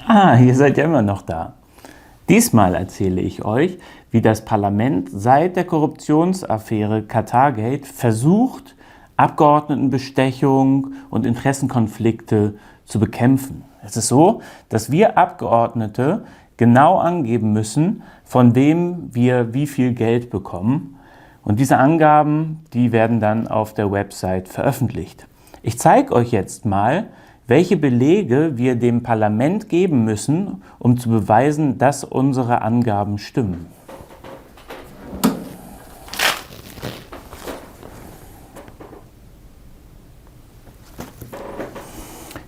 Ah, ihr seid ja immer noch da. Diesmal erzähle ich euch, wie das Parlament seit der Korruptionsaffäre Qatargate versucht, Abgeordnetenbestechung und Interessenkonflikte zu bekämpfen. Es ist so, dass wir Abgeordnete genau angeben müssen, von wem wir wie viel Geld bekommen. Und diese Angaben, die werden dann auf der Website veröffentlicht. Ich zeige euch jetzt mal, welche Belege wir dem Parlament geben müssen, um zu beweisen, dass unsere Angaben stimmen.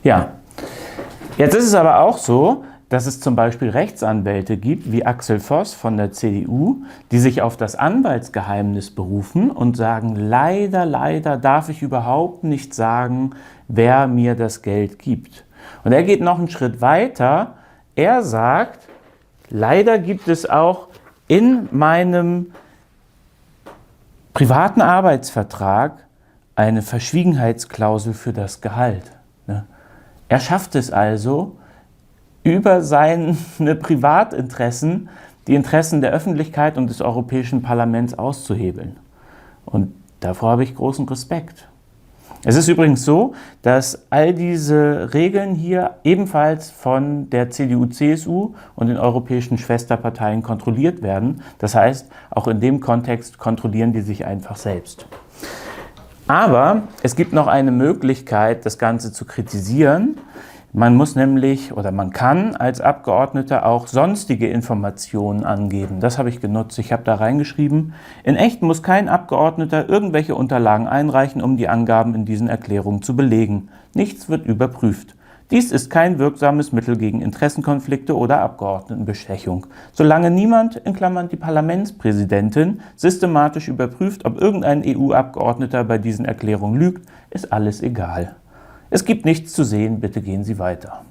Ja, jetzt ist es aber auch so, dass es zum Beispiel Rechtsanwälte gibt, wie Axel Voss von der CDU, die sich auf das Anwaltsgeheimnis berufen und sagen, leider darf ich überhaupt nicht sagen, wer mir das Geld gibt. Und er geht noch einen Schritt weiter. Er sagt, leider gibt es auch in meinem privaten Arbeitsvertrag eine Verschwiegenheitsklausel für das Gehalt. Er schafft es also, über seine Privatinteressen die Interessen der Öffentlichkeit und des Europäischen Parlaments auszuhebeln. Und davor habe ich großen Respekt. Es ist übrigens so, dass all diese Regeln hier ebenfalls von der CDU, CSU und den europäischen Schwesterparteien kontrolliert werden. Das heißt, auch in dem Kontext kontrollieren die sich einfach selbst. Aber es gibt noch eine Möglichkeit, das Ganze zu kritisieren. Man muss nämlich oder man kann als Abgeordneter auch sonstige Informationen angeben. Das habe ich genutzt. Ich habe da reingeschrieben, in echt muss kein Abgeordneter irgendwelche Unterlagen einreichen, um die Angaben in diesen Erklärungen zu belegen. Nichts wird überprüft. Dies ist kein wirksames Mittel gegen Interessenkonflikte oder Abgeordnetenbestechung. Solange niemand, in Klammern die Parlamentspräsidentin, systematisch überprüft, ob irgendein EU-Abgeordneter bei diesen Erklärungen lügt, ist alles egal. Es gibt nichts zu sehen, bitte gehen Sie weiter.